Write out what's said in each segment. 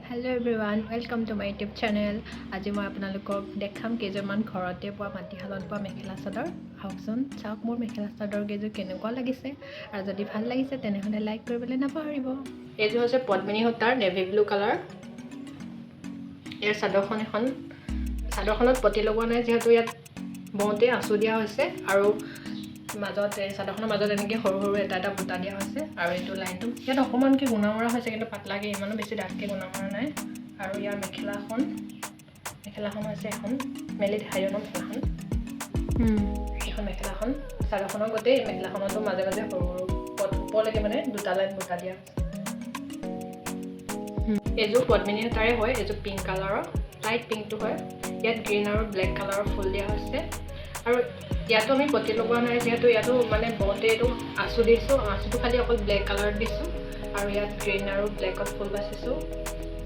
Hello everyone, welcome to my YouTube channel. আজি মই আপোনালোকক দেখাম কেইজনমান ঘৰতে পোৱা মাটিশালত পোৱা মেখেলা চাদৰ। আহকচোন চাওক মোৰ মেখেলা চাদৰ কেইযোৰ কেনেকুৱা লাগিছে আৰু যদি ভাল লাগিছে তেনেহ'লে লাইক কৰিবলৈ নাপাহৰিব। এইযোৰ হৈছে পদ্মিনী সূতাৰ নেভি ব্লু কালাৰ। ইয়াৰ চাদৰখনত পতি লগোৱা নাই যিহেতু ইয়াত বওঁতে আঁচু দিয়া হৈছে আৰু মাজতে চাদৰখনৰ মাজত এনেকৈ সৰু সৰু এটা বুটা দিয়া হৈছে আৰু এইটো লাইনটো ইয়াত অকণমানকৈ গুণা মৰা হৈছে কিন্তু পাতলাকৈ ইমানো বেছি ডাঠকৈ গুণা মৰা নাই। আৰু ইয়াৰ মেখেলাখন হৈছে এখন মেলি দেখাই দিওঁ মেখেলাখন এখন মেখেলাখন চাদৰখনৰ গোটেই মেখেলাখনতো মাজে মাজে সৰু সৰু ওপৰলৈকে মানে দুটা লাইন বুটা দিয়া হৈছে। এইযোৰ পদ্মিনী সূতাৰে হয়, এইযোৰ পিংক কালাৰৰ লাইট পিংকটো হয়। ইয়াত গ্ৰীণ আৰু ব্লেক কালাৰৰ ফুল দিয়া হৈছে আৰু ইয়াতো আমি পতি লগোৱা নাই যিহেতু ইয়াতো মানে বওঁতে এইটো আঁচু দিছোঁ, আঁচুটো খালি অকল ব্লেক কালাৰত দিছোঁ আৰু ইয়াত গ্ৰীণ আৰু ব্লেকত ফুল বাচিছোঁ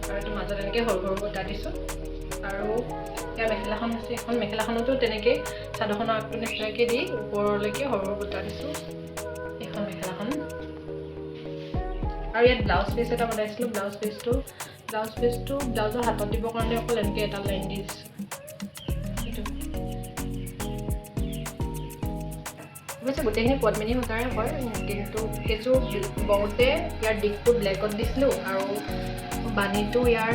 আৰু এইটো মাজত এনেকৈ সৰু সৰু বুটা দিছোঁ। আৰু ইয়াৰ মেখেলাখন হৈছে এখন মেখেলাখনতো তেনেকৈ চাদৰখনৰ আগটো নিচিনাকৈ দি ওপৰলৈকে সৰু সৰু বুটা দিছোঁ এইখন মেখেলাখন। আৰু ইয়াত ব্লাউজ পিচ এটা বনাইছিলোঁ, ব্লাউজৰ হাতত দিবৰ কাৰণে অকল এনেকৈ এটা লাইন দি দিছোঁ। অৱশ্যে গোটেইখিনি পদ্মিনী সূতাৰে হয় কিন্তু সেইযোৰ বওঁতে ইয়াৰ দিশটো ব্লেকত দিছিলোঁ আৰু বানীটো ইয়াৰ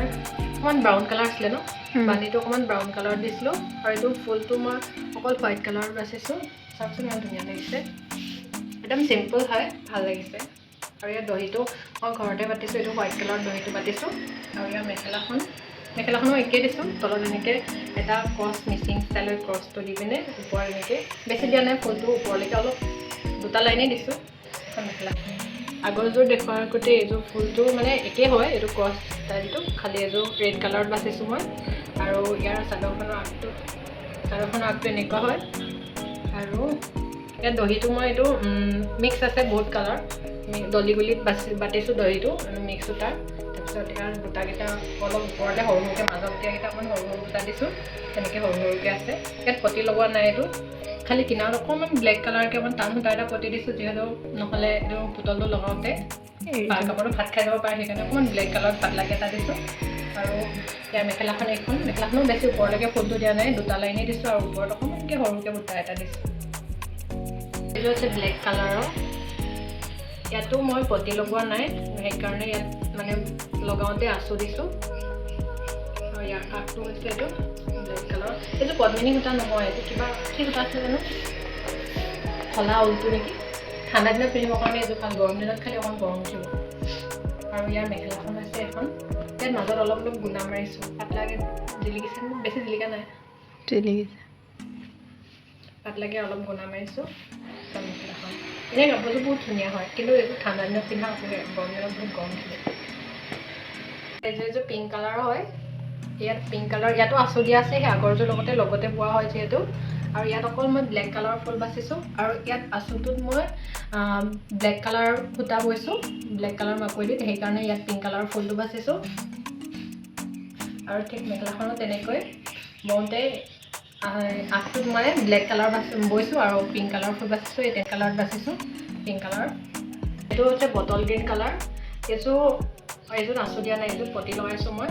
অকণমান ব্ৰাউন কালাৰ আছিলে বানীটো অকণমান ব্ৰাউন কালাৰত দিছিলোঁ আৰু এইটো ফুলটো মই অকল হোৱাইট কালাৰত বাচিছোঁ। চাওকচোন ইমান ধুনীয়া লাগিছে, একদম চিম্পল হয়, ভাল লাগিছে। আৰু ইয়াৰ দহিটো মই ঘৰতে বাতিছোঁ, এইটো হোৱাইট কালাৰৰ দহিটো বাতিছোঁ আৰু ইয়াৰ মেখেলাখনো একেই দিছোঁ। তলত এনেকৈ এটা ক্ৰছ মিচিং ষ্টাইলৰ ক্ৰছটো দি পিনে ওপৰত এনেকৈ বেছি দিয়া নাই, ফুলটো ওপৰলৈকে অলপ দুটা লাইনেই দিছোঁ এখন মেখেলা। আগৰযোৰ দেখুৱাৰ গোটেই এইযোৰ ফুলটো মানে একেই হয়, এইটো ক্ৰছ ষ্টাইলটো, খালি এইযোৰ ৰেড কালাৰত বাচিছোঁ মই। আৰু ইয়াৰ চাদৰখনৰ আগটো এনেকুৱা হয় আৰু ইয়াত দহিটো মই এইটো মিক্স আছে বহুত কালাৰ, দলি গুলিত বাতিছোঁ দহিটো মিক্স সূতাৰ। তাৰপিছত ইয়াৰ বুটাকেইটা অলপ ওপৰতে সৰু সৰুকৈ মাজত দিয়াকেইটা অকণমান সৰু সৰু বুটা দিছোঁ, তেনেকৈ সৰু সৰুকৈ আছে। ইয়াত পতি লগোৱা নাই, এইটো খালি কিনাৰত অকণমান ব্লেক কালাৰকৈ অকণমান টান সূতা এটা পতি দিছোঁ যিহেতু নহ'লে এইটো পুতলটো লগাওঁতে কাপোৰটো ফাট খাই যাব পাৰে, সেইকাৰণে অকণমান ব্লেক কালাৰত পাতলাকৈ এটা দিছোঁ। আৰু ইয়াৰ মেখেলাখনো বেছি ওপৰলৈকে ফুলটো দিয়া নাই, দুটা লাইনেই দিছোঁ আৰু ওপৰত অকণমানকৈ সৰুকৈ বুটা এটা দিছোঁ। এইটো হৈছে ব্লেক কালাৰৰ, ইয়াতো মই পতি লগোৱা নাই সেইকাৰণে ইয়াত মানে লগাওঁতে আঁচু দিছোঁ। আৰু ইয়াৰ আগটো হৈছে এইটো ব্লেক কালাৰ, এইটো পদ্মিনী সূতা নহয়, এইটো কিবা কি সূতা আছে জানো, খলা ঊলটো নেকি। ঠাণ্ডা দিনত পিন্ধিবৰ কাৰণে এইযোৰ ভাল, গৰম দিনত খালি অকণ গৰম উঠিব। আৰু ইয়াৰ মেখেলাখন হৈছে এখন, ইয়াত মাজত অলপ অলপ গুণা মাৰিছোঁ, পাতলাকৈ জিলিকিছে, বেছি জিলিকা নাই, পাতলাকৈ অলপ গুণা মাৰিছোঁ মেখেলাখন। এনেই কাপোৰযোৰ বহুত ধুনীয়া হয় কিন্তু এইটো ঠাণ্ডা দিনত পিন্ধা কাপোৰ, গৰম দিনত বহুত গৰম উঠিব। এইযোৰ পিংক কালাৰৰ হয়, ইয়াত পিংক কালাৰ, ইয়াতো আঁচু দিয়া আছে, সেই আগৰযোৰ লগতে পোৱা হয় যিহেতু। আৰু ইয়াত অকল মই ব্লেক কালাৰৰ ফুল বাচিছোঁ আৰু ইয়াত আঁচুটোত মই ব্লেক কালাৰ সূতা বৈছোঁ, ব্লেক কালাৰ মাকৈ দি, সেইকাৰণে ইয়াত পিংক কালাৰৰ ফুলটো বাচিছোঁ। আৰু ঠিক মেখেলাখনো তেনেকৈ বওঁতে আগটোত মই ব্লেক কালাৰ বৈছোঁ আৰু পিংক কালাৰ ফুল বাচিছোঁ, এই টেন কালাৰত বাচিছোঁ পিংক কালাৰ। এইটো হৈছে বটল গ্ৰীণ কালাৰ, এইযোৰ আঁচু দিয়া নাই, এইযোৰ পতি লগাইছোঁ মই,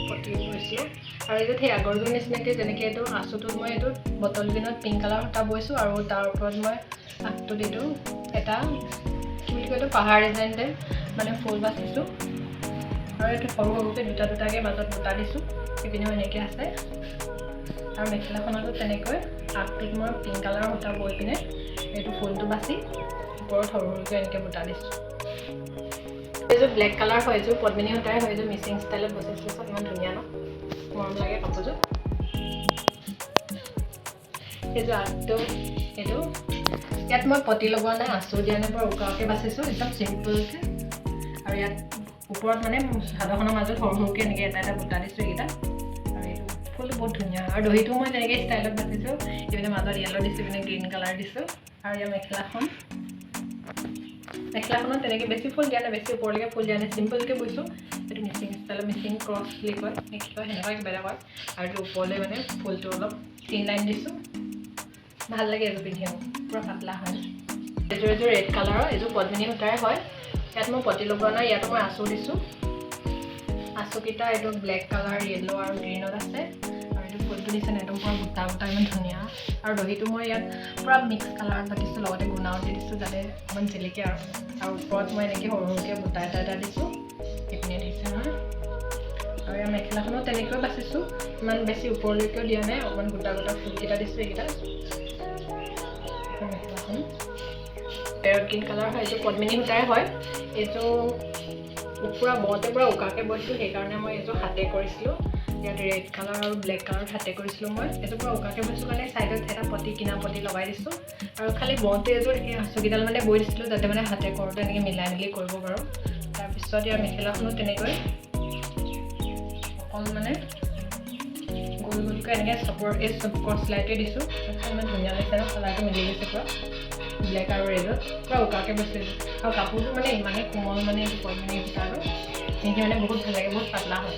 পতি বৈছোঁ। আৰু এইটোত সেই আগৰযোৰ নিচিনাকৈ যেনেকৈ এইটো আঁচুটোত মই এইটো বটল গ্ৰীণত পিংক কালাৰ সূতা বৈছোঁ আৰু তাৰ ওপৰত মই আগটোত এইটো এটা কি বুলি কয় এইটো পাহাৰ ডিজাইনতে মানে ফুল বাচিছোঁ আৰু এইটো সৰু সৰুকৈ দুটাকৈ মাজত বুটা দিছোঁ, সেইপিনেও এনেকৈ আছে। আৰু মেখেলাখনতো তেনেকৈ আগটোত মই পিংক কালাৰৰ সূতা বৈ পিনে এইটো ফুলটো বাচি ওপৰত সৰু সৰুকৈ এনেকৈ বুটা দিছোঁ। এইযোৰ ব্লেক কালাৰ হয়, এইযোৰ পদ্মিনী সূতাৰে হয়, এইযোৰ মিচিং ষ্টাইলত বচিছোঁ, চব ইমান ধুনীয়া ন, মৰম লাগে কাপোৰযোৰ। এইযোৰ আগটো এইটো ইয়াত মই পতি লগোৱা নাই, আঁচু দিয়া নাই, বৰ উকাকৈ বাচিছোঁ একদম চিম্পলকৈ। আৰু ইয়াত ওপৰত মানে চাদৰখনৰ মাজত সৰু সৰুকৈ এনেকৈ এটা বুটা দিছোঁ এইকেইটা। আৰু এইটো ফুলটো বহুত ধুনীয়া আৰু দহিটো মই তেনেকৈ ষ্টাইলত বাচিছোঁ, এইপিনে মাজত য়েল্ল' দিছোঁ, এইপিনে গ্ৰীণ কালাৰ দিছোঁ। আৰু ইয়াৰ মেখেলাখনত তেনেকৈ বেছি ফুল দিয়া নাই, বেছি ওপৰলৈকে ফুল দিয়া নাই, চিম্পলকৈ বৈছোঁ। এইটো মিচিং ষ্টাইলত, মিচিং ক্ৰছ বুলি কয় নেকি কয়, সেনেকুৱা কিবা এটা কয়। আৰু এইটো ওপৰলৈ মানে ফুলটো অলপ 3 লাইন দিছোঁ, ভাল লাগে এইযোৰ পিন্ধিও, পূৰা পাতলা হয়। এইযোৰ ৰেড কালাৰৰ, এইযোৰ পদ্মিনী সূতাৰে হয়, ইয়াত মই পতি লগোৱা নাই, ইয়াতো মই আঁচু দিছোঁ। আঁচুকেইটা এইটো ব্লেক কালাৰ য়েল্লো আৰু গ্ৰীণত আছে আৰু এইটো ফুলটো দিছে একদম পুৰা গোটা গোটা ইমান ধুনীয়া আৰু দহিটো মই ইয়াত পুৰা মিক্স কালাৰত বাটিছোঁ লগতে গুণাও দি দিছোঁ যাতে অকণমান জিলিকে আৰু ওপৰত মই এনেকৈ সৰু সৰুকৈ বুটা এটা দিছোঁ এইপিনে দিছে নহয় আৰু ইয়াৰ মেখেলাখনো তেনেকৈ বাচিছোঁ ইমান বেছি ওপৰলৈকেও দিয়া নাই অকণমান গোটা গোটা ফুলকেইটা দিছোঁ এইকেইটা মেখেলাখন পেৰট গ্ৰীণ কালাৰ হয় এইটো পদ্মিনী সূতাৰে হয় এইটো পুৰা বওঁতে পুৰা উকাকৈ বৈছোঁ সেইকাৰণে মই এইযোৰ হাতে কৰিছিলোঁ ইয়াত ৰেড কালাৰ আৰু ব্লেক কালাৰত হাতে কৰিছিলোঁ মই এইটো পুৰা উকাকৈ বৈছোঁ কাৰণে ছাইডত এটা পতি কিনা পতি লগাই দিছোঁ আৰু খালি বওঁতে এইযোৰ এই আঁচুকেইডাল মানে বৈ দিছিলোঁ যাতে মানে হাতে কৰোঁতে এনেকৈ মিলাই মেলি কৰিব পাৰোঁ তাৰপিছত ইয়াৰ মেখেলাখনো তেনেকৈ অকল মানে গোল গোলকৈ এনেকৈ চপৰ এই চপৰ চিলাইটোৱে দিছোঁ ইমান ধুনীয়া লাগিছে আৰু কালাৰটো মিলি গৈছে পুৰা ব্লেক আৰু ৰেডত পুৰা উকাকৈ বৈছোঁ আৰু কাপোৰটো মানে ইমানেই কোমল মানে পদ্মিনী সূতাটো সেইখিনি মানে বহুত ভাল লাগে বহুত পাতলা হয়